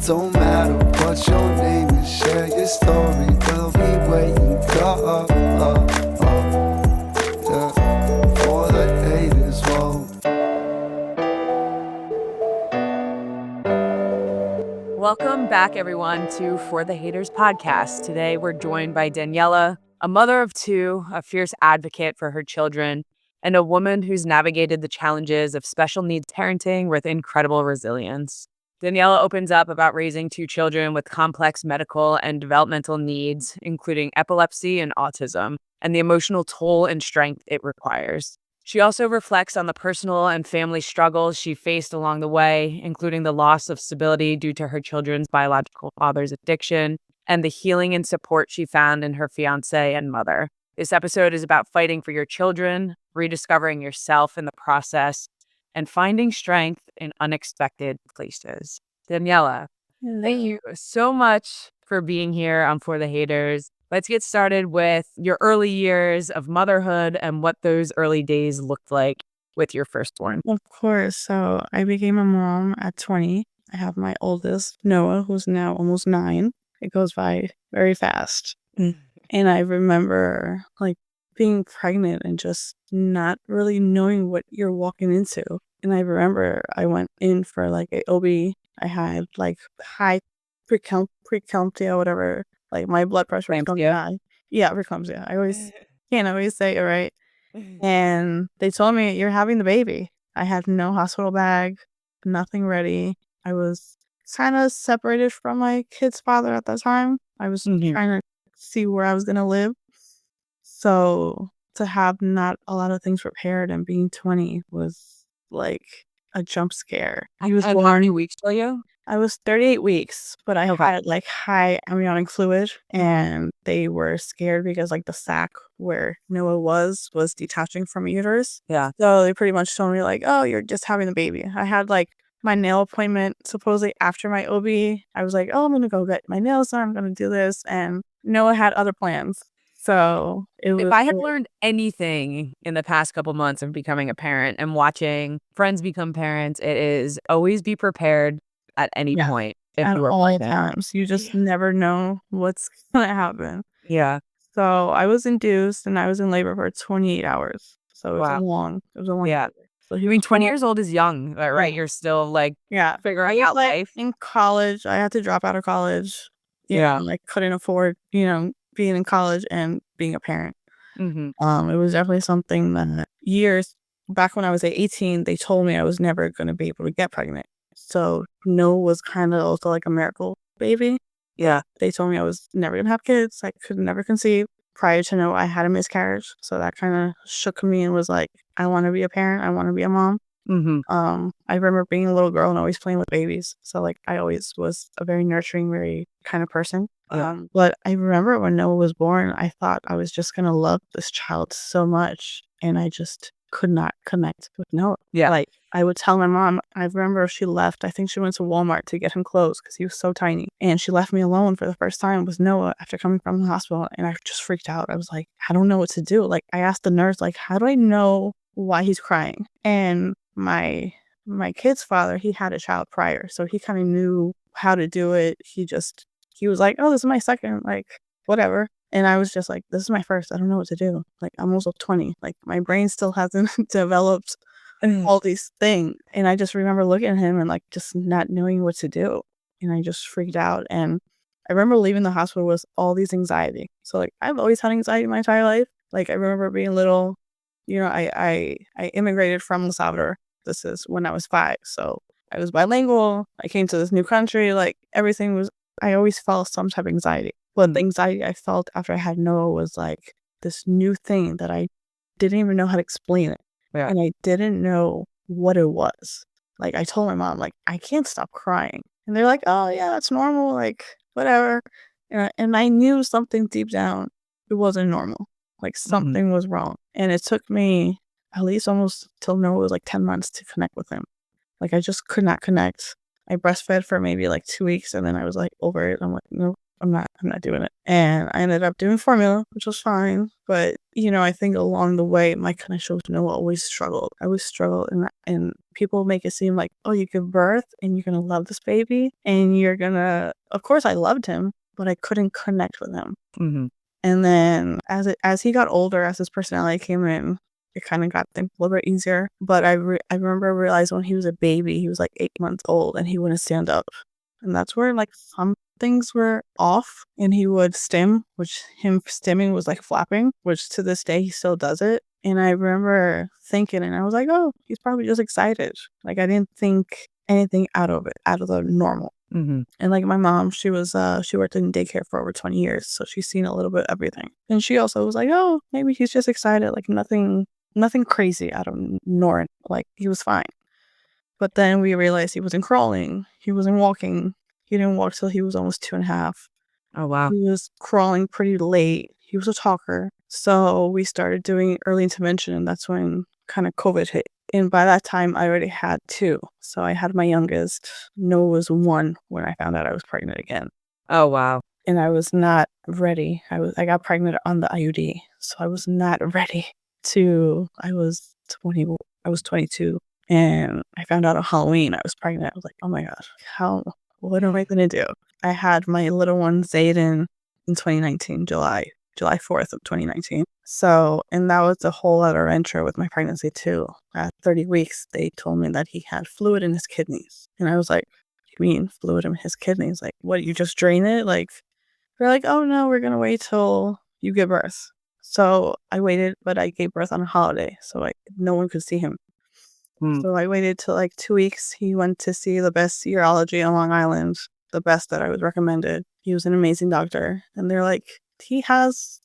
don't matter what your name is, share your story. We'll be waiting for the haters won't. Welcome back, everyone, to For the Haters podcast. Today, we're joined by Daniella, a mother of two, a fierce advocate for her children, and a woman who's navigated the challenges of special needs parenting with incredible resilience. Daniella opens up about raising two children with complex medical and developmental needs, including epilepsy and autism, and the emotional toll and strength it requires. She also reflects on the personal and family struggles she faced along the way, including the loss of stability due to her children's biological father's addiction and the healing and support she found in her fiance and mother. This episode is about fighting for your children, rediscovering yourself in the process, and finding strength in unexpected places. Daniella, thank you so much for being here on For the Haters. Let's get started with your early years of motherhood and what those early days looked like with your firstborn. Of course. So I became a mom at 20. I have my oldest, Noah, who's now almost 9. It goes by very fast. And I remember being pregnant and just not really knowing what you're walking into. And I remember I went in for an OB. I had high preeclampsia, whatever. My blood pressure was going high. Yeah, preeclampsia. I can't always say it right. And they told me, you're having the baby. I had no hospital bag, nothing ready. I was kind of separated from my kid's father at that time. I was trying to see where I was going to live. So to have not a lot of things prepared and being 20 was like a jump scare. How many weeks were you? I was 38 weeks, but I had high amniotic fluid, and they were scared because the sac where Noah was detaching from my uterus. Yeah. So they pretty much told me oh, you're just having the baby. I had my nail appointment supposedly after my OB. I was like, oh, I'm going to go get my nails done. I'm going to do this. And Noah had other plans. So if I had learned anything in the past couple months of becoming a parent and watching friends become parents, it is always be prepared at any point. If at you are all times. You just never know what's going to happen. Yeah. So I was induced and I was in labor for 28 hours. So it was a long yeah. So 20 years old is young, right? You're still figuring out life. In college, I had to drop out of college. Couldn't afford, being in college and being a parent. It was definitely something that years back when I was 18, they told me I was never going to be able to get pregnant. So Noah was kind of also a miracle baby. Yeah. They told me I was never going to have kids. I could never conceive. Prior to Noah, I had a miscarriage. So that kind of shook me and was I want to be a parent. I want to be a mom. I remember being a little girl and always playing with babies. So I always was a very nurturing, very kind of person. But I remember when Noah was born, I thought I was just going to love this child so much. And I just could not connect with Noah. Yeah. I would tell my mom, I remember she left. I think she went to Walmart to get him clothes because he was so tiny. And she left me alone for the first time with Noah after coming from the hospital. And I just freaked out. I was like, I don't know what to do. I asked the nurse, how do I know why he's crying? And my kid's father, he had a child prior. So he kind of knew how to do it. He was like, oh, this is my second, whatever. And I was just this is my first. I don't know what to do. I'm also 20. My brain still hasn't developed all these things. And I just remember looking at him and just not knowing what to do. And I just freaked out. And I remember leaving the hospital with all these anxiety. So I've always had anxiety my entire life. I remember being little, I immigrated from El Salvador. This is when I was 5. So I was bilingual. I came to this new country. Everything was, I always felt some type of anxiety. But the anxiety I felt after I had Noah was this new thing that I didn't even know how to explain it. Yeah. And I didn't know what it was. I told my mom, I can't stop crying. And they're like, oh, yeah, that's normal. Whatever. And I knew something deep down, it wasn't normal. Something was wrong. And it took me at least almost till Noah was 10 months to connect with him. I just could not connect. I breastfed for maybe 2 weeks and then I was over it. I'm no, I'm not doing it. And I ended up doing formula, which was fine. But, I think along the way, my connection with Noah always struggled. I always struggled. And people make it seem like, oh, you give birth and you're going to love this baby. And you're going to, of course, I loved him, but I couldn't connect with him. Mm-hmm. And then as he got older, as his personality came in, it kind of got things a little bit easier. But I remember realizing when he was a baby, he was like 8 months old and he wouldn't stand up. And that's where like some things were off, and he would stim, which him stimming was like flapping, which to this day he still does it. And I remember thinking, and I was like, oh, he's probably just excited. Like I didn't think anything out of the normal. Mm-hmm. And like my mom, she worked in daycare for over 20 years, so she's seen a little bit of everything. And she also was like, oh, maybe he's just excited, like nothing crazy out of norm, like he was fine. But then we realized he wasn't crawling, he wasn't walking. He didn't walk till he was almost 2.5. Oh, wow. He was crawling pretty late. He was a talker. So we started doing early intervention, and that's when kind of COVID hit. And by that time, I already had 2. So I had my youngest. Noah was 1 when I found out I was pregnant again. Oh, wow. And I was not ready. I got pregnant on the IUD. So I was not ready I was 22. And I found out on Halloween I was pregnant. I was like, oh my God, what am I going to do? I had my little one, Zayden, in 2019, July 4th of 2019. So, and that was a whole other venture with my pregnancy too. At 30 weeks, they told me that he had fluid in his kidneys. And I was like, what do you mean fluid in his kidneys? Like, what, you just drain it? Like, they're like, oh no, we're going to wait till you give birth. So I waited, but I gave birth on a holiday. So no one could see him. So I waited till like 2 weeks. He went to see the best urology on Long Island, the best that I was recommended. He was an amazing doctor. And they're like, he has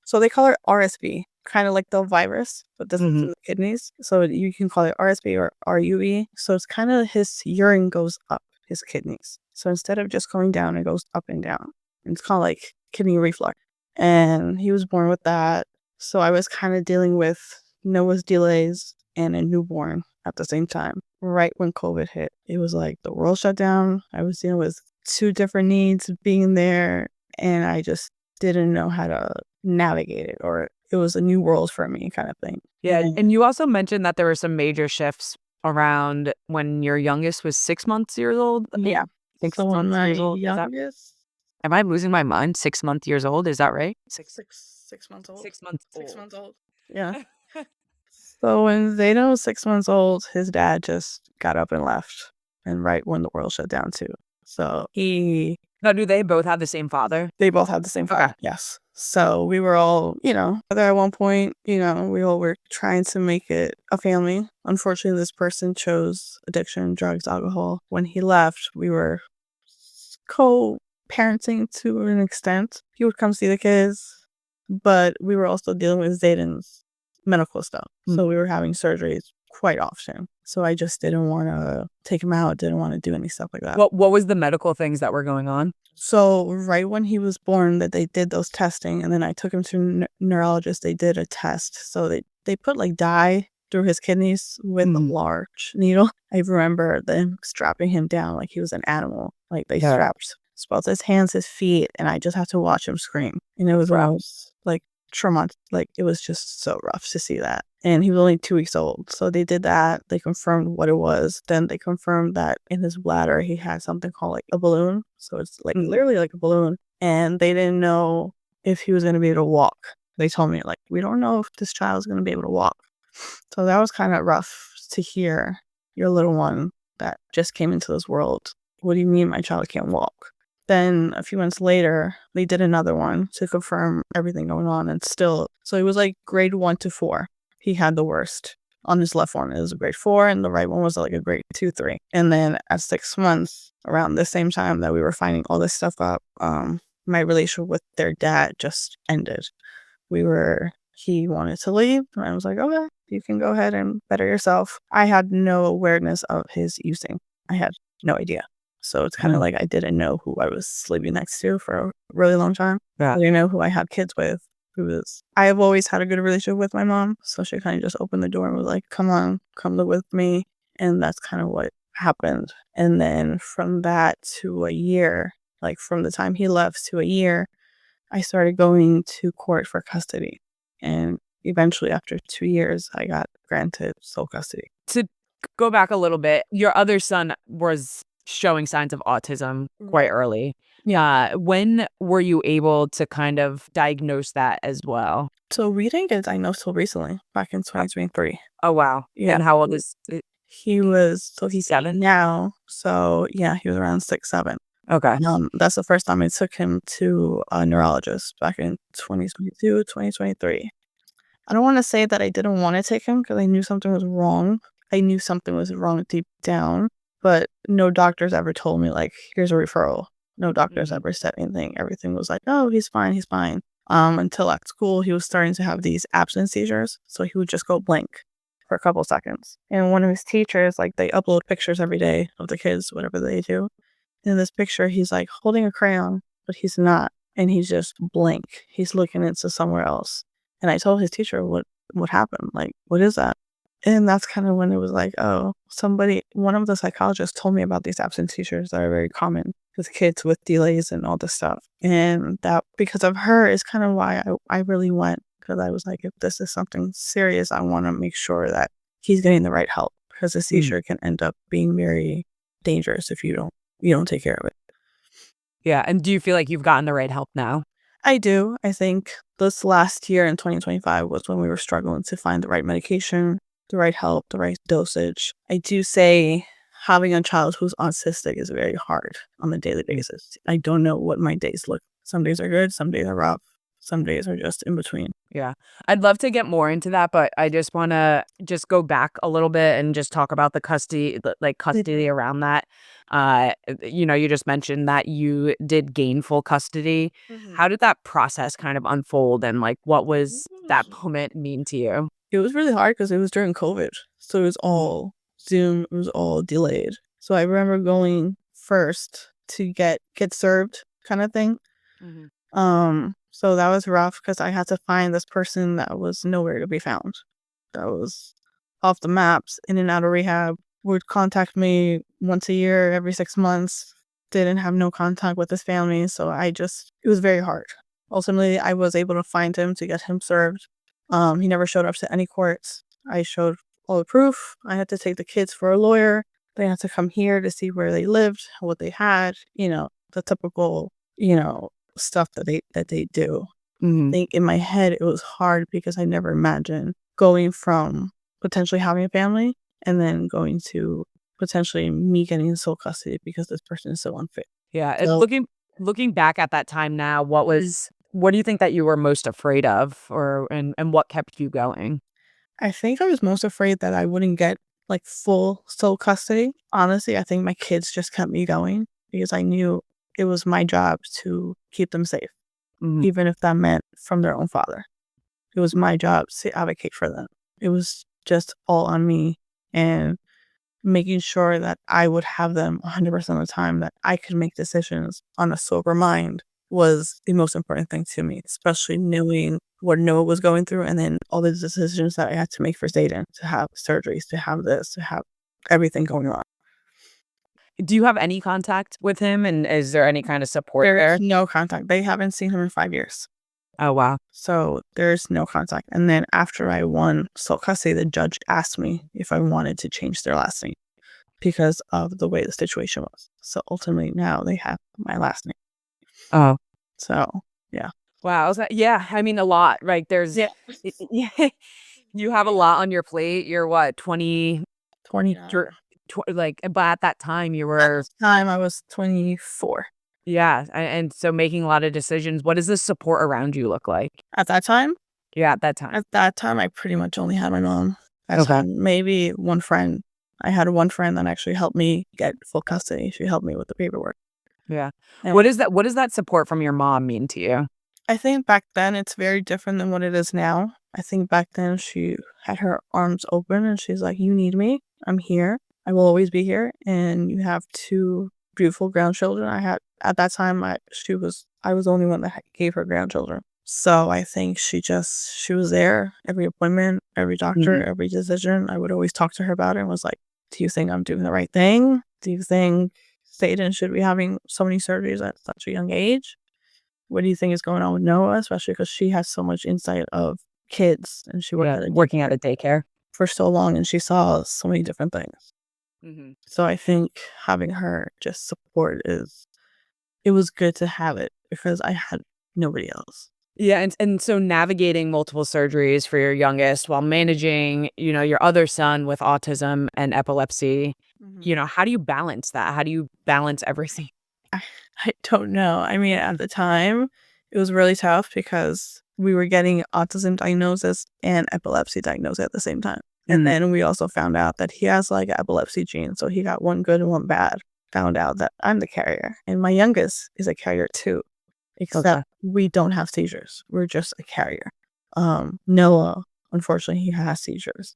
so they call it RSV, kind of like the virus, but this is in the kidneys. So you can call it RSV or RUV. So it's kind of his urine goes up his kidneys. So instead of just going down, it goes up and down. And it's called like kidney reflux. And he was born with that. So I was kind of dealing with Noah's delays and a newborn at the same time. Right when COVID hit, it was like the world shut down. I was dealing with 2 different needs being there, and I just didn't know how to navigate it, or it was a new world for me kind of thing. Yeah. And you also mentioned that there were some major shifts around when your youngest was 6 months years old. Yeah. 6 So when months my years old. youngest, Am I losing my mind? 6 month years old. Is that right? 6 months old. 6 months 6 old. months old. Yeah. So when Zayden was 6 months old, his dad just got up and left, and right when the world shut down too. So Now, do they both have the same father? they both had the same father. Okay. Yes. So we were all, at one point, we all were trying to make it a family. Unfortunately, this person chose addiction, drugs, alcohol. When he left, we were co-parenting to an extent. He would come see the kids, but we were also dealing with Zayden's medical stuff. So we were having surgeries quite often. So I just didn't want to take him out, didn't want to do any stuff like that. What was the medical things that were going on? So right when he was born, that they did those testing, and then I took him to neurologist. They did a test. So they put like dye through his kidneys with a large needle. I remember them strapping him down like he was an animal. Like they strapped both his hands, his feet, and I just had to watch him scream. And it was like traumatic. Like it was just so rough to see that. And he was only 2 weeks old. So they did that. They confirmed what it was. Then they confirmed that in his bladder, he had something called like a balloon. So it's like literally like a balloon. And they didn't know if he was going to be able to walk. They told me like, we don't know if this child is going to be able to walk. So that was kind of rough to hear. Your little one that just came into this world. What do you mean my child can't walk? Then a few months later, they did another one to confirm everything going on. And still, so it was like grade 1 to 4. He had the worst. On his left one, it was a grade 4, and the right one was like a grade 2, 3. And then at 6 months, around the same time that we were finding all this stuff up, my relationship with their dad just ended. He wanted to leave, and I was like, okay, you can go ahead and better yourself. I had no awareness of his using. I had no idea. So it's kind of like I didn't know who I was sleeping next to for a really long time. Yeah. I didn't know who I had kids with. I have always had a good relationship with my mom. So she kind of just opened the door and was like, come on, come live with me. And that's kind of what happened. And then from that to a year, Like from the time he left to a year, I started going to court for custody. And eventually after 2 years, I got granted sole custody. To go back a little bit, your other son was showing signs of autism quite early. Yeah. When were you able to kind of diagnose that as well? So reading is diagnosed till recently, back in 2023. Oh, wow. Yeah. And how old is it? He's 7? 8 now. So yeah, he was around 6, 7. Okay. That's the first time I took him to a neurologist back in 2022, 2023. I don't want to say that I didn't want to take him because I knew something was wrong. I knew something was wrong deep down, but no doctors ever told me, like, here's a referral. No doctors Mhm. ever said anything. Everything was like, oh, he's fine, he's fine. Until at school, he was starting to have these absence seizures. So he would just go blank for a couple seconds. And one of his teachers, like, they upload pictures every day of the kids, whatever they do. In this picture, he's like holding a crayon, but he's not. And he's just blank. He's looking into somewhere else. And I told his teacher what happened. Like, what is that? And that's kind of when it was like, oh, one of the psychologists told me about these absence seizures that are very common with kids with delays and all this stuff. And that, because of her, is kind of why I really went. Because I was like, if this is something serious, I want to make sure that he's getting the right help. Because a seizure can end up being very dangerous if you don't take care of it. Yeah. And do you feel like you've gotten the right help now? I do. I think this last year in 2025 was when we were struggling to find the right medication, the right help, the right dosage. I do say having a child who's autistic is very hard on a daily basis. I don't know what my days look. Some days are good, some days are rough, some days are just in between. Yeah. I'd love to get more into that, but I just want to just go back a little bit and just talk about the custody around that. You just mentioned that you did gainful custody. How did that process kind of unfold, and like what was that moment mean to you? It was really hard because it was during COVID. So it was Mhm. all Zoom, it was all delayed. So I remember going first to get served kind of thing. Mhm. So that was rough because I had to find this person that was nowhere to be found. That was off the maps, in and out of rehab, would contact me once a year, every 6 months, didn't have no contact with his family. So it was very hard. Ultimately, I was able to find him to get him served. He never showed up to any courts. I showed all the proof. I had to take the kids for a lawyer. They had to come here to see where they lived, what they had, the typical, stuff that they do. I Mhm. think in my head it was hard because I never imagined going from potentially having a family and then going to potentially me getting sole custody because this person is so unfit. Yeah. So Looking back at that time now, what do you think that you were most afraid of, or and what kept you going? I think I was most afraid that I wouldn't get like full sole custody. Honestly, I think my kids just kept me going because I knew it was my job to keep them safe, Mhm. even if that meant from their own father. It was my job to advocate for them. It was just all on me, and making sure that I would have them 100% of the time, that I could make decisions on a sober mind was the most important thing to me, especially knowing what Noah was going through and then all the decisions that I had to make for Zayden, to have surgeries, to have this, to have everything going on. Do you have any contact with him, and is there any kind of support There's there? no contact. They haven't seen him in 5 years. Oh, wow. So there's no contact. And then after I won sole custody, the judge asked me if I wanted to change their last name because of the way the situation was. So ultimately now they have my last name. Oh, So yeah. wow. Yeah, I mean, a lot, right? Yeah. Yeah, you have a lot on your plate. You're what, 20, 29. like, but at that time you At were, this time I was 24. yeah. And so making a lot of decisions. What does the support around you look like? At that time, Yeah, at that time. I pretty much only had my mom. At that Okay. time, maybe one friend. I had one friend that actually helped me get full custody. She helped me with the paperwork. Yeah. And What does that support from your mom mean to you? I think back then it's very different than what it is now. I think back then she had her arms open and she's like, you need me. I'm here. I will always be here. And you have two beautiful grandchildren. I had at that time I was the only one that gave her grandchildren. So I think she was there every appointment, every doctor, Mhm. every decision. I would always talk to her about it and was like, do you think I'm doing the right thing? Do you think Zayden should be having so many surgeries at such a young age? What do you think is going on with Noah, especially because she has so much insight of kids and she working at a daycare for so long and she saw so many different things. So I think having her just support it was good to have it because I had nobody else. Yeah, and so navigating multiple surgeries for your youngest while managing, your other son with autism and epilepsy, how do you balance that? How do you balance everything? I don't know. I mean, at the time, it was really tough because we were getting autism diagnosis and epilepsy diagnosis at the same time. And then we also found out that he has like an epilepsy gene. So he got one good and one bad. Found out that I'm the carrier. And my youngest is a carrier too. Except we don't have seizures. We're just a carrier. Noah, unfortunately, he has seizures.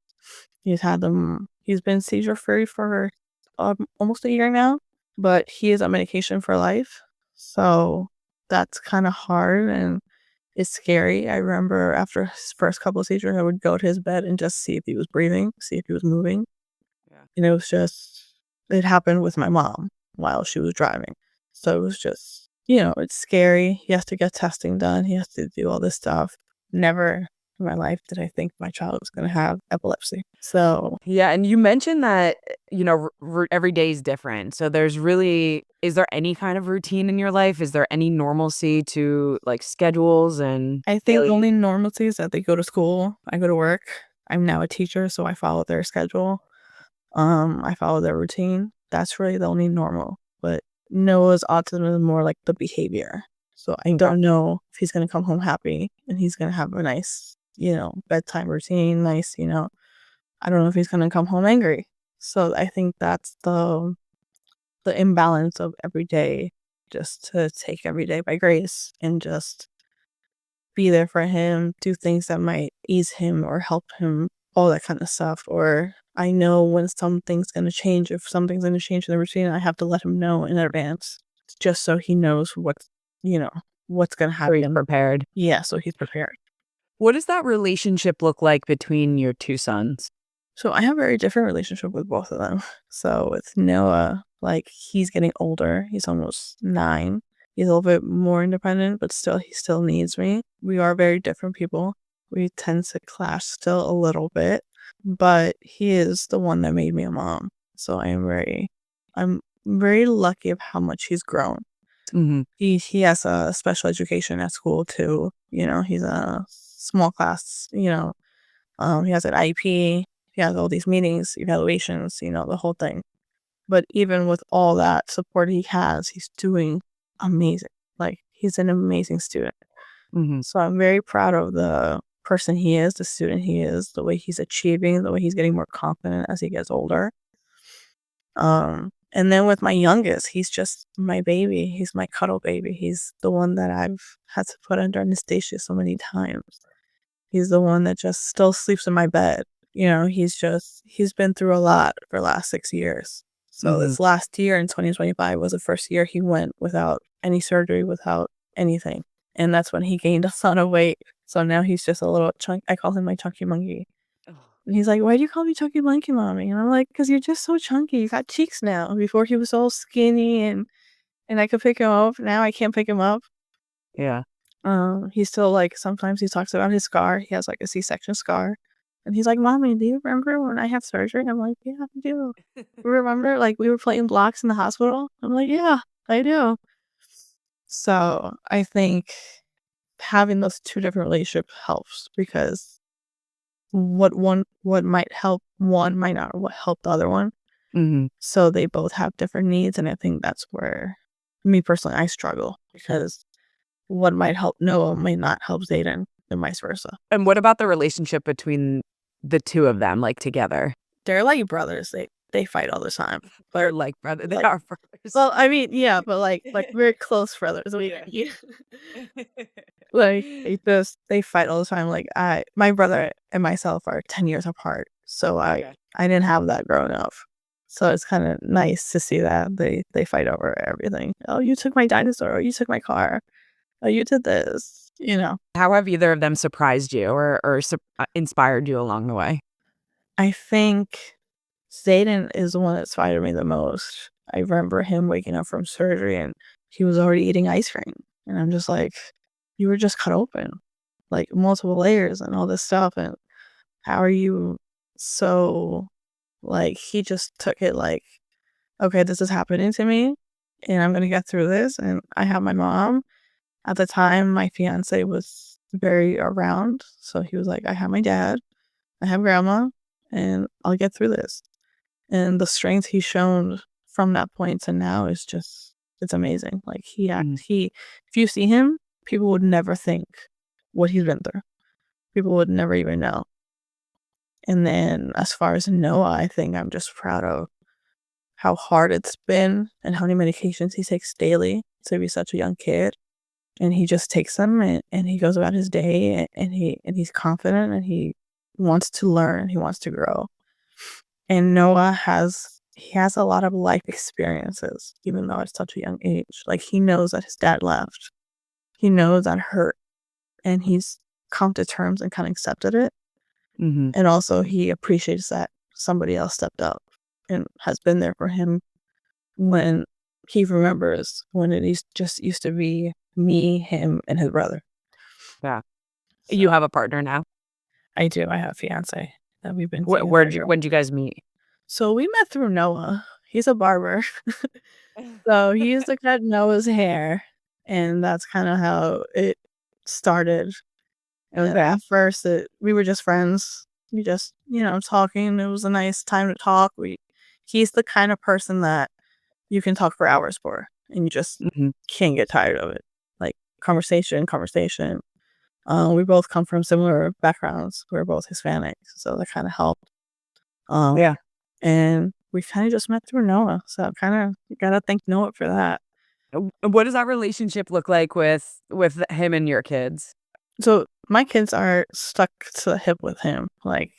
He's had them. He's been seizure free for almost a year now, but he is on medication for life. So that's kind of hard and it's scary. I remember after his first couple of seizures, I would go to his bed and just see if he was breathing, see if he was moving. Yeah. And it happened with my mom while she was driving. So it was just, it's scary. He has to get testing done. He has to do all this stuff. Never in my life did I think my child was going to have epilepsy. So yeah, and you mentioned that every day is different. So is there any kind of routine in your life? Is there any normalcy to like schedules? And I think the only normalcy is that they go to school. I go to work. I'm now a teacher, so I follow their schedule. I follow their routine. That's really the only normal. But Noah's autism is more like the behavior. So I don't know if he's going to come home happy and he's going to have a nice, bedtime routine, nice, I don't know if he's going to come home angry. So I think that's the imbalance of every day, just to take every day by grace and just be there for him, do things that might ease him or help him, all that kind of stuff. Or I know when something's going to change. If something's going to change in the routine, I have to let him know in advance just so he knows what's going to happen. So he's prepared. Yeah, so he's prepared. What does that relationship look like between your two sons? So I have a very different relationship with both of them. So with Noah, like he's getting older. He's almost 9. He's a little bit more independent, but he still needs me. We are very different people. We tend to clash still a little bit, but he is the one that made me a mom. So I'm very lucky of how much he's grown. Mm-hmm. He has a special education at school too. He's a small class, he has an IEP, he has all these meetings, evaluations, the whole thing. But even with all that support he has, he's doing amazing. Like, he's an amazing student. Mm-hmm. So I'm very proud of the person he is, the student he is, the way he's achieving, the way he's getting more confident as he gets older. And then with my youngest, he's just my baby. He's my cuddle baby. He's the one that I've had to put under anesthesia so many times. He's the one that just still sleeps in my bed. He's been through a lot for the last 6 years. So this last year in 2025 was the first year he went without any surgery, without anything. And that's when he gained a ton of weight. So now he's just a little chunk. I call him my chunky monkey. And he's like, why do you call me chunky monkey, mommy? And I'm like, because you're just so chunky. You got cheeks now. Before he was all skinny and I could pick him up. Now I can't pick him up. Yeah. He's still like, sometimes he talks about his scar. He has like a C-section scar. And he's like, mommy, do you remember when I had surgery? I'm like, yeah, I do. Remember, like, we were playing blocks in the hospital? I'm like, yeah, I do. So I think having those two different relationships helps because what might help one might not help the other one. Mm-hmm. So they both have different needs. And I think that's where, me personally, I struggle because what might help Noah might not help Zayden and vice versa. And what about the relationship between the two of them, like together? They're like brothers. They fight all the time. But they're like brothers. They are brothers. Well, I mean, yeah, but like we're close brothers. Like they fight all the time. Like my brother and myself are 10 years apart. So I didn't have that growing up. So it's kind of nice to see that they fight over everything. Oh, you took my dinosaur. Oh, you took my car. Oh, you did this. How have either of them surprised you or inspired you along the way? I think Zayden is the one that inspired me the most. I remember him waking up from surgery and he was already eating ice cream. And I'm just like, you were just cut open, like multiple layers and all this stuff. And how are you so, like, he just took it like, okay, this is happening to me and I'm going to get through this. And I have my mom. At the time, my fiance was very around. So he was like, I have my dad, I have grandma, and I'll get through this. And the strength he's shown from that point to now is just, it's amazing. Like if you see him, people would never think what he's been through. People would never even know. And then as far as Noah, I think I'm just proud of how hard it's been and how many medications he takes daily to be such a young kid. And he just takes them and he goes about his day and he's confident and he wants to learn, he wants to grow. And Noah has a lot of life experiences, even though at such a young age. Like he knows that his dad left. He knows that hurt and he's come to terms and kind of accepted it. Mm-hmm. And also he appreciates that somebody else stepped up and has been there for him when he remembers when it just used to be me, him, and his brother. Yeah. So, You have a partner now? I do. I have a fiance that we've been When'd together. you guys meet? So we met through Noah. He's a barber. So he used to cut Noah's hair. And that's kind of how it started. And at first, we were just friends. We just, talking. It was a nice time to talk. He's the kind of person that you can talk for hours for. And you just can't get tired of it. Like conversation. We both come from similar backgrounds. We're both Hispanic. So that kind of helped. Yeah. And we kind of just met through Noah. So you gotta thank Noah for that. What does that relationship look like with him and your kids? So my kids are stuck to the hip with him. Like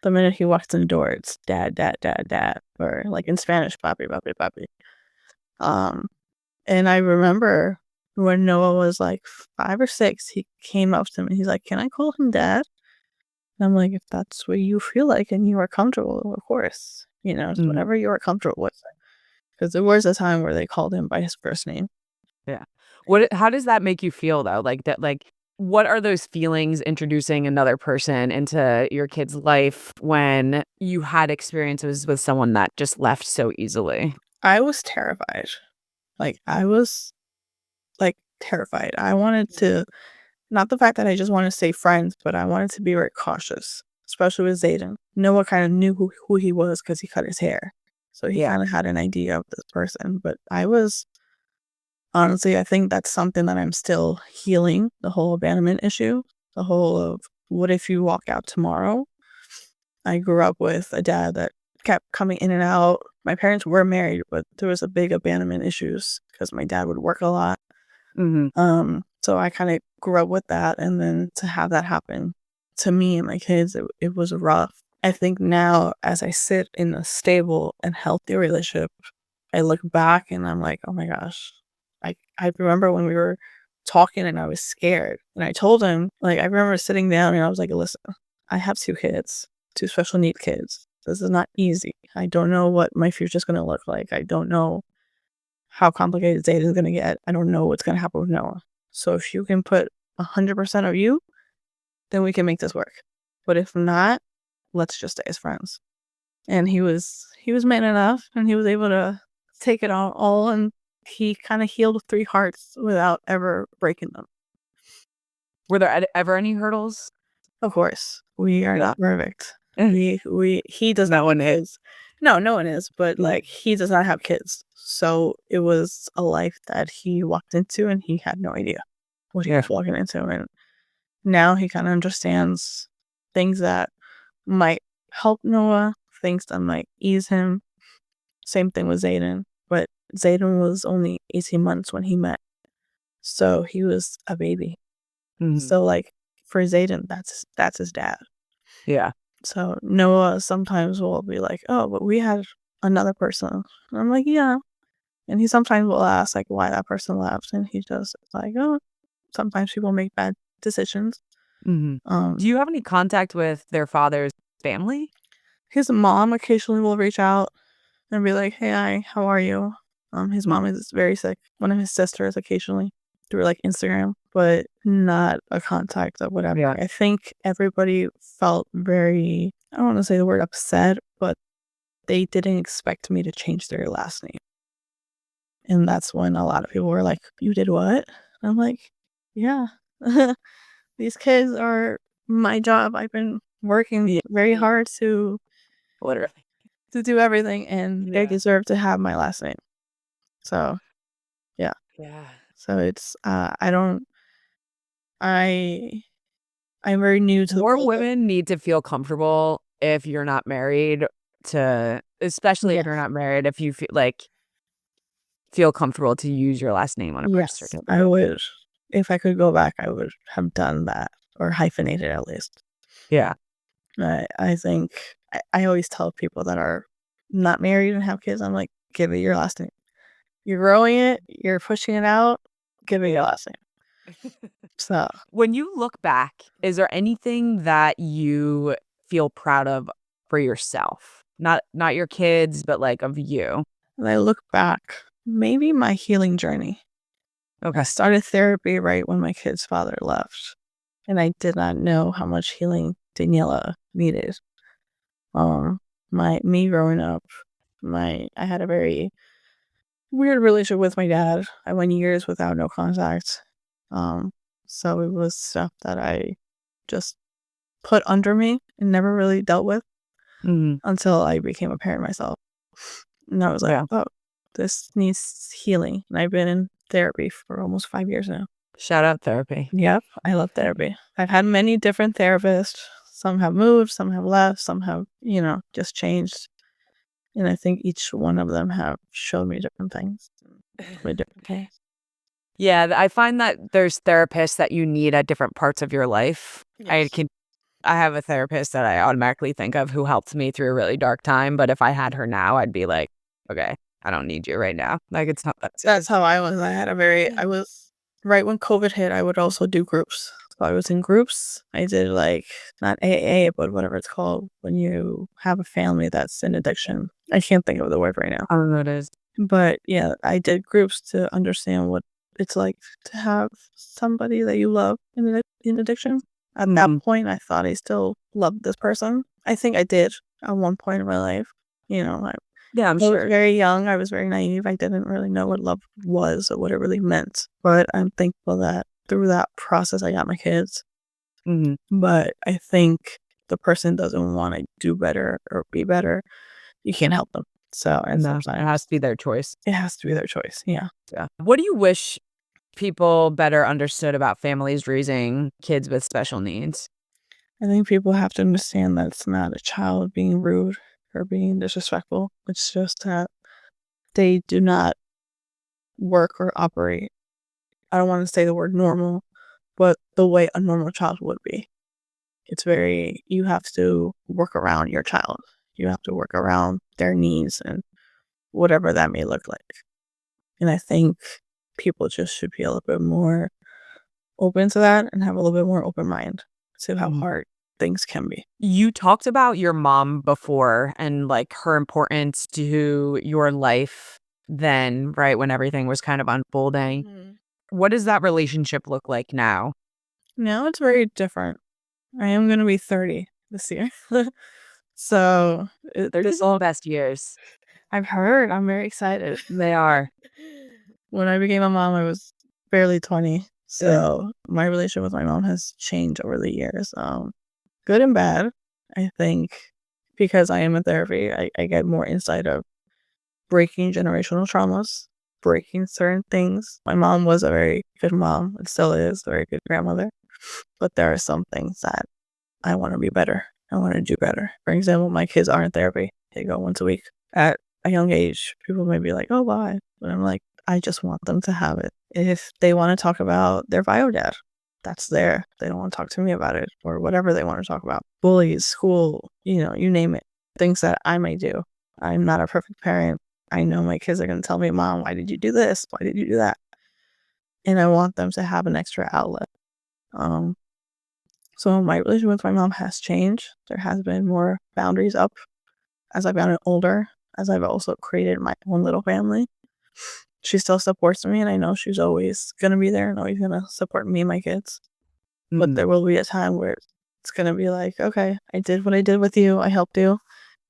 the minute he walks in the door, it's dad, dad, dad, dad, or like in Spanish, papi, papi, papi. And I remember when Noah was like 5 or 6, he came up to me and he's like, "Can I call him dad?" And I'm like, "If that's what you feel like and you are comfortable, of course, whatever you are comfortable with." Because there was a time where they called him by his first name. Yeah. How does that make you feel though? What are those feelings introducing another person into your kid's life when you had experiences with someone that just left so easily? I was terrified. I was terrified. I wanted to, not the fact that I just wanted to stay friends, but I wanted to be very cautious, especially with Zayden. Noah kind of knew who he was because he cut his hair. So he kind of had an idea of this person. But honestly, I think that's something that I'm still healing, the whole abandonment issue, the whole of what if you walk out tomorrow? I grew up with a dad that kept coming in and out. My parents were married, but there was a big abandonment issues because my dad would work a lot. So I kind of grew up with that. And then to have that happen to me and my kids, it was rough. I think now as I sit in a stable and healthy relationship, I look back and I'm like, oh my gosh. I remember when we were talking and I was scared. And I told him, I remember sitting down and I was like, listen, I have 2 kids, 2 special need kids. This is not easy. I don't know what my future is going to look like. I don't know how complicated Zayden's going to get. I don't know what's going to happen with Noah. So if you can put 100% of you, then we can make this work. But if not, let's just stay as friends. And he was man enough and he was able to take it all and he kind of healed 3 hearts without ever breaking them. Were there ever any hurdles? Of course. We are not perfect. He does not want kids. No one is, but he does not have kids. So it was a life that he walked into and he had no idea what he was walking into. And now he kind of understands things that might help Noah, things that might ease him. Same thing with Zayden. But Zayden was only 18 months when he met. So he was a baby. So for Zayden, that's his dad. Yeah. So Noah sometimes will be like, oh, but we had another person. And I'm like, yeah. And he sometimes will ask why that person left. And he just oh, sometimes people make bad decisions. Do you have any contact with their father's family? His mom occasionally will reach out. and be like, hey, hi, how are you? His mom is very sick. One of his sisters occasionally through like Instagram, but not a contact or whatever. Yeah. I think everybody felt very, I don't want to say the word upset, but they didn't expect me to change their last name. And that's when a lot of people were like, you did what? And I'm like, yeah. These kids are my job. I've been working very hard to Literally. do everything, and they deserve to have my last name. So, yeah. Yeah. So it's I'm very new to the More world. women need to feel comfortable if you're not married especially if you're not married, if you feel comfortable to use your last name on a birth Yes, certificate. I would. If I could go back, I would have done that or hyphenated at least. Yeah. I think I always tell people that are not married and have kids, I'm like, give it your last name. You're growing it, you're pushing it out, give it your last name. So, When you look back, is there anything that you feel proud of for yourself? Not your kids, but like of you. when I look back, maybe my healing journey. I Okay. started therapy right when my kid's father left, and I did not know how much healing Daniella needed. Me growing up, I had a very weird relationship with my dad. I went years without no contact. So it was stuff that I just put under me and never really dealt with Mhm. until I became a parent myself. And I was like, Yeah. oh, this needs healing. And I've been in therapy for almost 5 years now. Shout out therapy. Yep, I love therapy. I've had many different therapists. Some have moved, some have left, some have, just changed. And I think each one of them have showed me different things. With different things. Yeah, I find that there's therapists that you need at different parts of your life. Yes. I have a therapist that I automatically think of who helped me through a really dark time, but if I had her now, I'd be like, okay, I don't need you right now. Like it's not that That's how I was. I was right when COVID hit, I would also do groups. So I was in groups. I did like not AA, but whatever it's called when you have a family that's in addiction. I can't think of the word right now. I don't know what it is. But yeah, I did groups to understand what it's like to have somebody that you love in addiction. At that point, I thought I still loved this person. I think I did at one point in my life. Yeah, I'm I was sure. very young. I was very naive. I didn't really know what love was or what it really meant. But I'm thankful that through that process, I got my kids. Mhm. But I think the person doesn't want to do better or be better. You can't help them. So, and No, it sometimes has to be their choice. it has to be their choice. Yeah. Yeah. What do you wish people better understood about families raising kids with special needs? I think people have to understand that it's not a child being rude or being disrespectful. It's just that they do not work or operate. I don't want to say the word normal, but the way a normal child would be. You have to work around your child. You have to work around their needs and whatever that may look like. And I think people just should be a little bit more open to that and have a little bit more open mind to how hard things can be. You talked about your mom before and like her importance to your life then, right, when everything was kind of unfolding. What does that relationship look like now? Now it's very different. I am going to be 30 this year. So They're just all best years. I've heard. I'm very excited. They are. When I became a mom, I was barely 20. So my relationship with my mom has changed over the years. Good and bad. I think because I am in therapy, I get more insight of breaking generational traumas, breaking certain things. My mom was a very good mom and still is a very good grandmother. But there are some things that I want to be better. I want to do better. For example, my kids are in therapy. They go once a week. At a young age, people may be like, oh, why? But I'm like, I just want them to have it. If they want to talk about their bio dad, that's there. They don't want to talk to me about it or whatever they want to talk about. Bullies, school, you name it. Things that I might do. I'm not a perfect parent. I know my kids are going to tell me, Mom, why did you do this? Why did you do that? And I want them to have an extra outlet. So my relationship with my mom has changed. There has been more boundaries up as I've gotten older. as I've also created my own little family. She still supports me, and I know she's always gonna be there and always gonna support me and my kids. But there will be a time where it's gonna be like, okay, I did what I did with you, I helped you,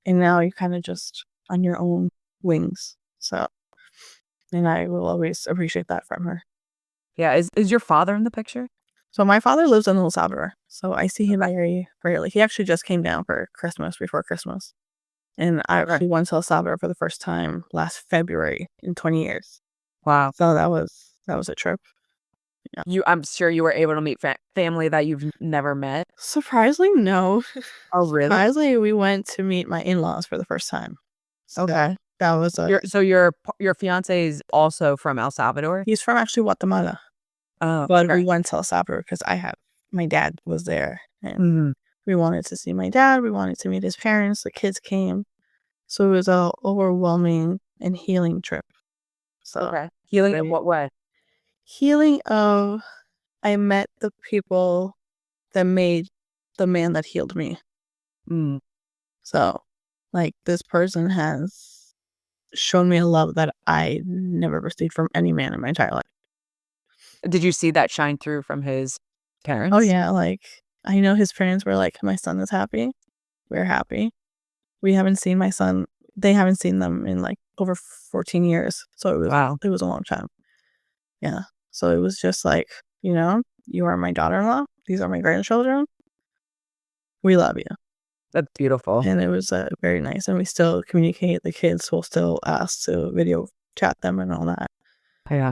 and now you're kind of just on your own wings. So, and I will always appreciate that from her. Yeah. Is your father in the picture? So my father lives in El Salvador, so I see him Okay. very rarely. He actually just came down for Christmas, before Christmas. And I Okay. actually went to El Salvador for the first time last February in 20 years. Wow. So that was a trip. Yeah. I'm sure you were able to meet family that you've never met. Surprisingly, no. Oh, really? Surprisingly, we went to meet my in-laws for the first time. So Okay. that was Your fiance is also from El Salvador? he's from actually Guatemala, Oh, but okay. we went to El Salvador because my dad was there, and Mhm. we wanted to see my dad. We wanted to meet his parents. The kids came, so it was a overwhelming and healing trip. So Okay. Healing in very what way? healing of I met the people that made the man that healed me. Mm. So, like, this person has shown me a love that I never received from any man in my entire life. Did you see that shine through from his Oh, parents? yeah, like, I know his parents were like, "My son is happy. We're happy." We haven't seen my son they haven't seen them in, like, over 14 years, so Wow. it was a long time. Yeah. So it was just like, "You are my daughter-in-law. These are my grandchildren. We love you." That's beautiful. And it was, very nice, and we still communicate. The kids will still ask to video chat them and all that. Yeah.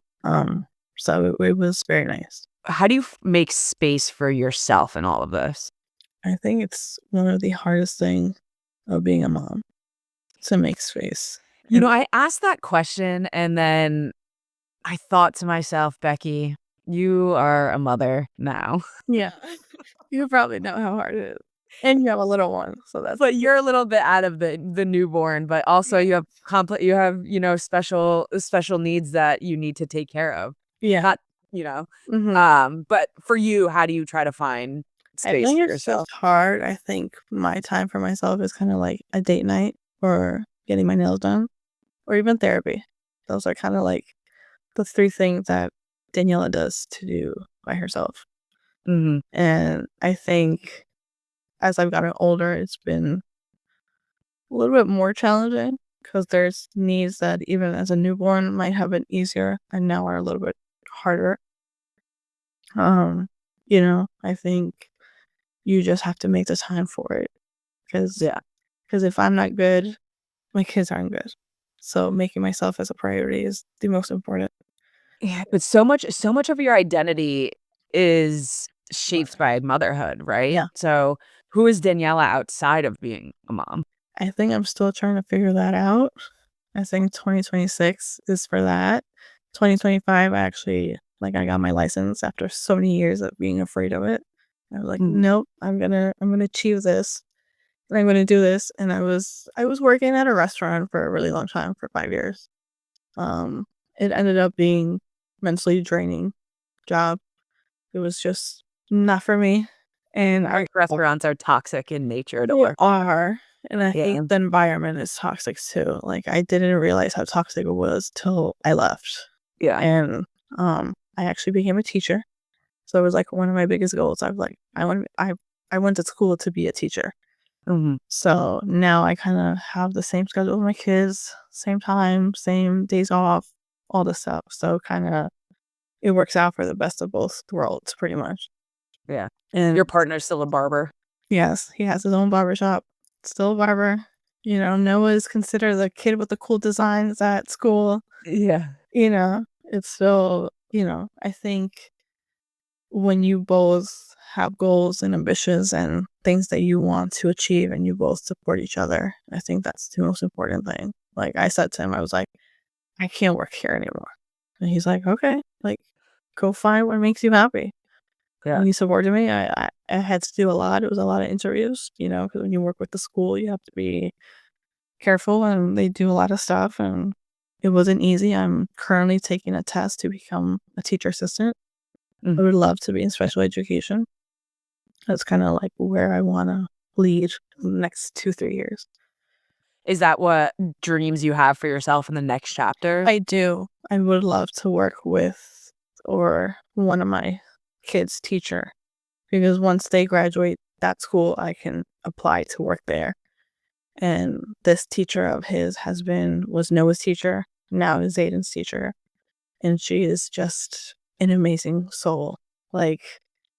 So it was very nice. How do you make space for yourself in all of this? I think it's one of the hardest thing of being a mom, to make space. And I asked that question and then I thought to myself, Becky, you are a mother now. yeah, you probably know how hard it is. And you have a little one, so that's But you're a little bit out of the newborn, but also yeah. you have, special needs that you need to take care of. Yeah. Not, you know. Mhm. But for you, how do you try to find I space think for it's just yourself? hard. I think my time for myself is kinda like a date night or getting my nails done or even therapy. Those are kinda like the 3 things that Daniella does to do by herself. Mhm. And I think as I've gotten older, it's been a little bit more challenging because there's needs that even as a newborn might have been easier and now are a little bit harder. Um, I think you just have to make the time for it because Yeah. if I'm not good, my kids aren't good. So making myself as a priority is the most important. Yeah, but so much of your identity is shaped by motherhood, right? Yeah. So, who is Daniela outside of being a mom? I think I'm still trying to figure that out. I think 2026 is for that. 2025, I got my license after so many years of being afraid of it. I was like, Mhm. nope, I'm gonna achieve this, and I'm gonna do this. And I was working at a restaurant for a really long time, for 5 years. Um, it ended up being mentally draining job. It was just not for me, and Restaurants are toxic in nature to they work. are, and I think Yeah. the environment is toxic too. Like, I didn't realize how toxic it was till I left. Yeah. And, I actually became a teacher. So it was, like, one of my biggest goals. I went to school to be a teacher. Mhm. So now I kinda have the same schedule with my kids, same time, same days off, all this stuff. So kinda it works out for the best of both worlds pretty much. Yeah. And Your partner's still a barber? yes, he has his own barbershop. Still a barber. Noah is considered the kid with the cool designs at school. Yeah. It's still, I think when you both have goals and ambitions and things that you want to achieve and you both support each other, I think that's the most important thing. Like, I said to him, I was like, I can't work here anymore. And he's like, okay, like, go find what makes you happy. Yeah. And he supported me. I had to do a lot. It was a lot of interviews, because when you work with the school, you have to be careful and they do a lot of stuff. And it wasn't easy. I'm currently taking a test to become a teacher assistant. I Mhm. would love to be in special education. That's kind of like where I want to lead in the next 2, 3 years. Is that what dreams you have for yourself in the next chapter? I do. I would love to work with or one of my kids' teacher, because once they graduate that school, I can apply to work there. And this teacher of his was Noah's teacher, now is Zayden's teacher. And she is just an amazing soul. Like,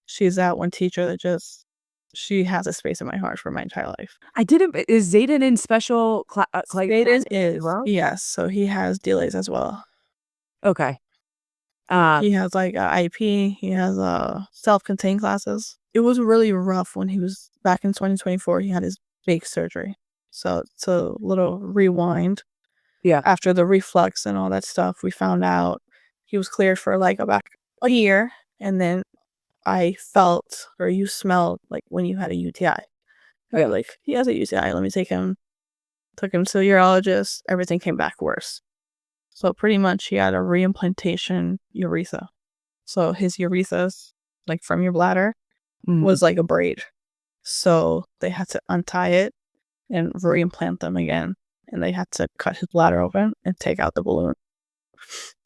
she's that one teacher that she has a space in my heart for my entire life. Is Zayden in special Zayden is, well? yes, so he has delays as well. Okay. He has like a IP, he has self-contained classes. It was really rough when he was back in 2024, he had his big surgery. So it's a little rewind. Yeah. After the reflux and all that stuff, we found out he was cleared for like about a year. And then I felt, or you smelled like when you had a UTI. Yeah. Like, he has a UTI, let me take him. Took him to a urologist, everything came back worse. So pretty much he had a reimplantation urethra. So his urethras, like from your bladder, was like a braid. So they had to untie it and reimplant them again. And they had to cut his bladder open and take out the balloon.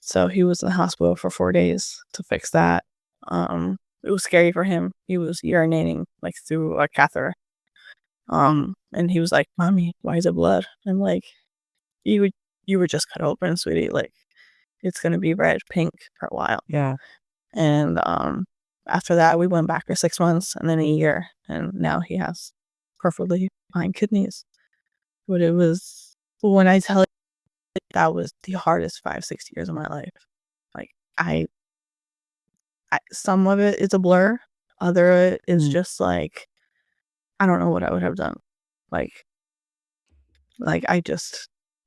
So he was in the hospital for 4 days to fix that. It was scary for him. He was urinating like through a catheter. And he was like, "Mommy, why is it blood?" I'm like, you were just cut open, sweetie. Like, it's gonna be red, pink for a while. Yeah. And after that, we went back for 6 months and then a year, and now he has perfectly fine kidneys. But it was, when I tell you, that was the hardest 5-6 years of my life. Like, I some of it is a blur, other of it is just like, I don't know what I would have done. Like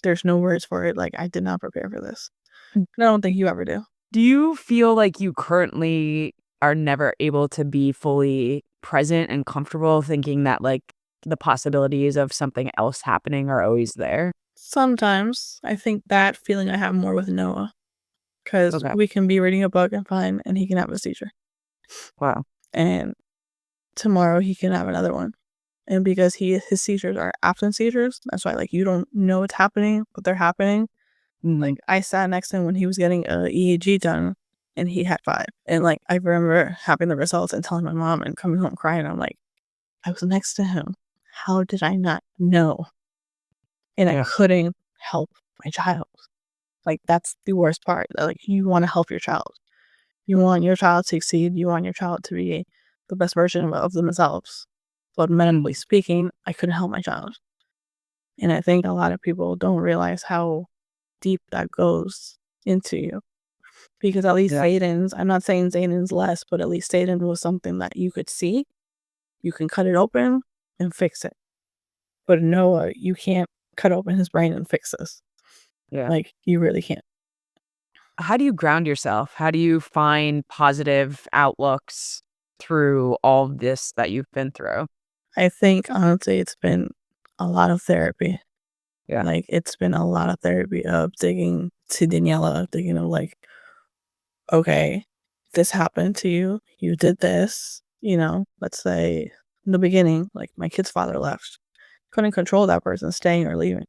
there's no words for it. Like, I did not prepare for this. And I don't think you ever do. Do you feel like you currently are never able to be fully present and comfortable thinking that, like, the possibilities of something else happening are always there? Sometimes I think that feeling I have more with Noah, because Okay. we can be reading a book and fine, and he can have a seizure. Wow. And tomorrow he can have another one. And because his seizures are absent seizures, that's why, like, you don't know what's happening, but they're happening. Like, I sat next to him when he was getting a EEG done, and he had 5. And, like, I remember having the results and telling my mom and coming home crying. I'm like, I was next to him. How did I not know? And I couldn't help my child. Like, that's the worst part. Like, you want to help your child. You want your child to succeed. You want your child to be the best version of themselves. But medically speaking, I couldn't help my child. And I think a lot of people don't realize how deep that goes into you. Because at least Zayden's, I'm not saying Zayden's less, but at least Zayden was something that you could see. You can cut it open and fix it. But Noah, you can't cut open his brain and fix this. Yeah. Like, you really can't. How do you ground yourself? How do you find positive outlooks through all this that you've been through? I think, honestly, it's been a lot of therapy. Yeah. Like, it's been a lot of therapy of digging to Daniella, thinking of like, okay, this happened to you. You did this, let's say in the beginning, like, my kid's father left. Couldn't control that person staying or leaving.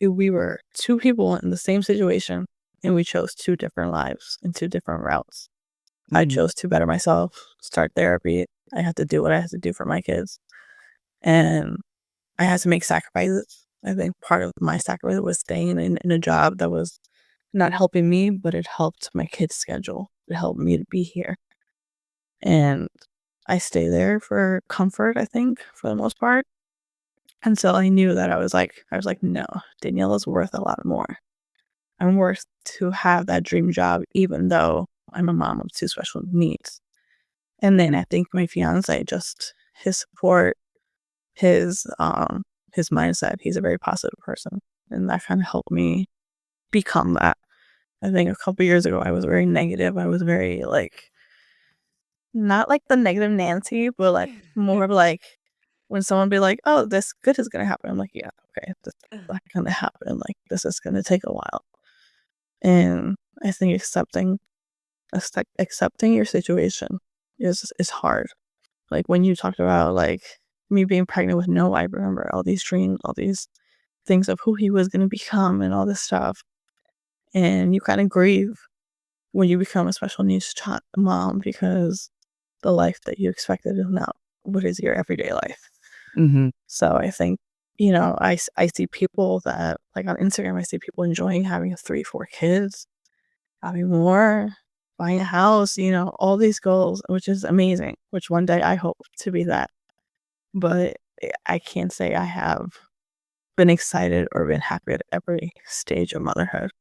We were 2 people in the same situation, and we chose 2 different lives and 2 different routes. I chose to better myself, start therapy. I had to do what I had to do for my kids. And I had to make sacrifices. I think part of my sacrifice was staying in a job that was not helping me, but it helped my kids' schedule. It helped me to be here. And I stay there for comfort, I think, for the most part. And so I knew that I was like, no, Daniella's worth a lot more. I'm worth to have that dream job, even though I'm a mom of 2 special needs. And then I think my fiance, just his support, his mindset, he's a very positive person. And that kind of helped me become that. I think a couple years ago, I was very negative. I was very, like, not like the negative Nancy, but like more of like, when someone be like, "Oh, this good is gonna happen," I'm like, "Yeah, okay, this is not gonna happen. Like, this is gonna take a while." And I think accepting your situation is hard. Like, when you talked about, like, me being pregnant with Noah, I remember all these dreams, all these things of who he was going to become and all this stuff. And you kind of grieve when you become a special needs mom because the life that you expected is not what is your everyday life. Mm-hmm. So I think, I see people that, like on Instagram, I see people enjoying having 3, 4 kids, having more, buying a house, all these goals, which is amazing, which one day I hope to be that. But I can't say I have been excited or been happy at every stage of motherhood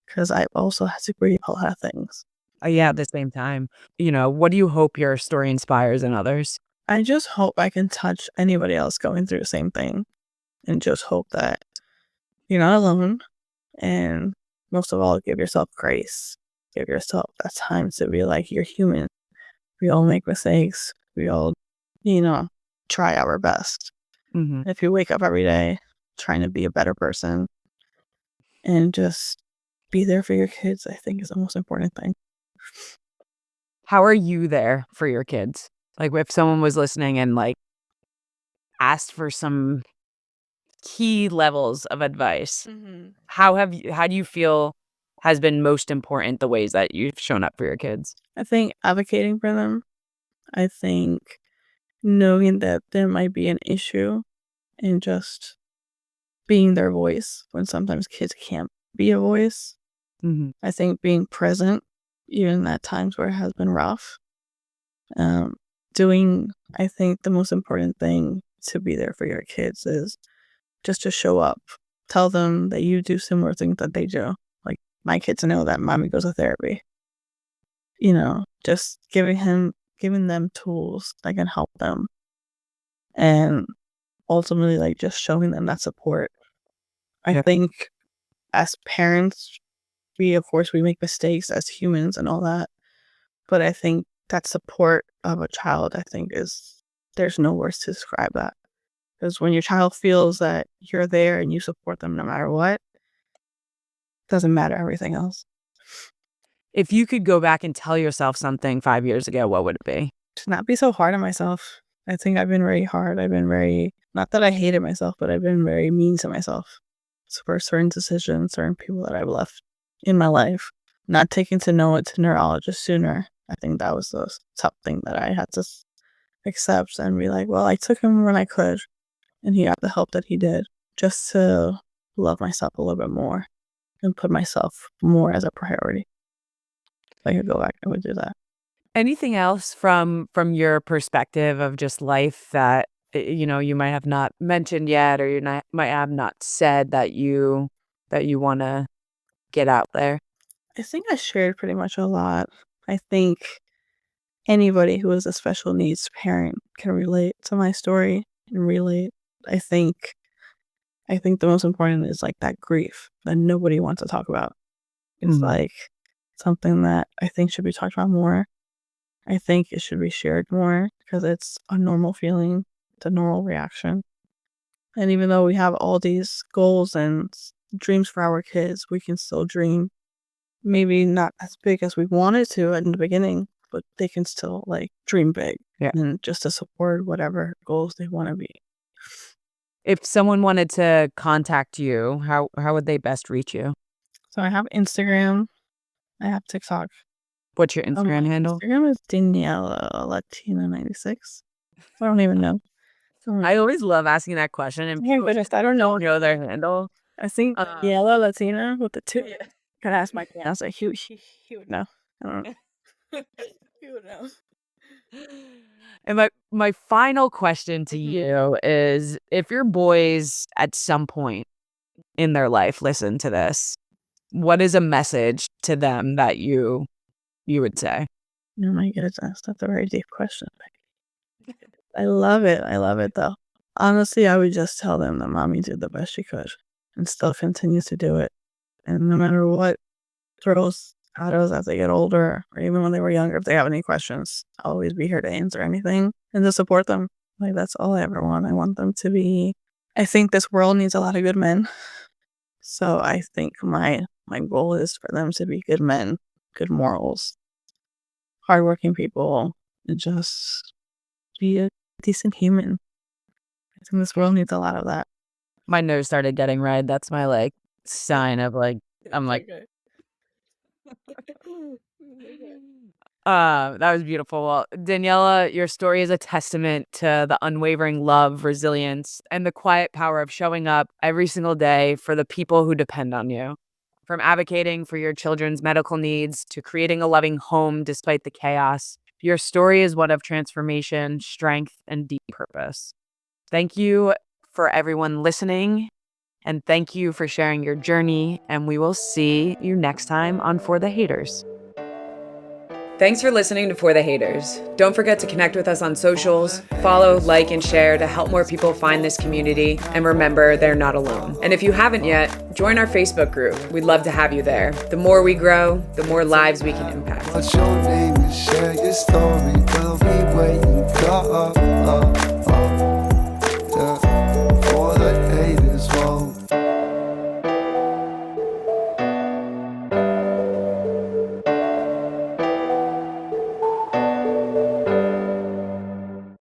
because I've also had to grieve a lot of things. Yeah, at the same time, what do you hope your story inspires in others? I just hope I can touch anybody else going through the same thing and just hope that you're not alone. And most of all, give yourself grace. Give yourself that time to be like, you're human. We all make mistakes. We all, try our best. Mm-hmm. If you wake up every day trying to be a better person and just be there for your kids, I think is the most important thing. How are you there for your kids? Like if someone was listening and like asked for some key levels of advice, how do you feel has been most important, the ways that you've shown up for your kids? I think advocating for them. I think knowing that there might be an issue and just being their voice when sometimes kids can't be a voice. Mm-hmm. I think being present, even at times where it has been rough. I think the most important thing to be there for your kids is just to show up. Tell them that you do similar things that they do. Like my kids know that mommy goes to therapy. Just giving them tools that can help them. And ultimately, like, just showing them that support. I think as parents, of course, we make mistakes as humans and all that. But I think that support of a child, there's no words to describe that. Because when your child feels that you're there and you support them no matter what, doesn't matter everything else. If you could go back and tell yourself something 5 years ago, what would it be? To not be so hard on myself. I think I've been very hard. Not that I hated myself, but I've been very mean to myself for certain decisions, certain people that I've left in my life. Not taking to know it to neurologists sooner. I think that was the tough thing that I had to accept and be like, well, I took him when I could, and he got the help that he did, just to love myself a little bit more and put myself more as a priority. If I could go back, I would do that. Anything else from your perspective of just life that you might have not mentioned yet, or might have not said that you want to get out there? I think I shared pretty much a lot. I think anybody who is a special needs parent can relate to my story and relate. I think the most important is like that grief that nobody wants to talk about. It's like something that I think should be talked about more. I think it should be shared more because it's a normal feeling. It's a normal reaction. And even though we have all these goals and dreams for our kids, we can still dream. Maybe not as big as we wanted to in the beginning, but they can still like dream big. Yeah. And just to support whatever goals they want to be. If someone wanted to contact you, how would they best reach you? So I have Instagram. I have TikTok. What's your Instagram handle? Instagram is Daniella Latina 96. I don't even know. I always love asking that question, and Yeah, but I don't know. their handle. I think Daniella Latina with the 2. Yeah. Could ask my fiance. He would know. I don't know. He would know. And my final question to you is, if your boys at some point in their life listen to this, what is a message to them that you would say? Oh my goodness, that's a very deep question. I love it. I love it though. Honestly, I would just tell them that mommy did the best she could and still continues to do it. And no matter what throws at us as they get older, or even when they were younger, if they have any questions, I'll always be here to answer anything and to support them. Like, that's all I ever want. I want them to be. I think this world needs a lot of good men. So I think my goal is for them to be good men, good morals, hardworking people, and just be a decent human. I think this world needs a lot of that. My nose started getting red. That's my like sign of like I'm like that was beautiful. Well, Daniella, your story is a testament to the unwavering love, resilience, and the quiet power of showing up every single day for the people who depend on you. From advocating for your children's medical needs to creating a loving home despite the chaos, your story is one of transformation, strength, and deep purpose. Thank you for everyone listening, and thank you for sharing your journey, and we will see you next time on For the Haters. Thanks for listening to For the Haters. Don't forget to connect with us on socials, follow, like, and share to help more people find this community. And remember, they're not alone. And if you haven't yet, join our Facebook group. We'd love to have you there. The more we grow, the more lives we can impact. What's your name and share your story? We'll be waiting.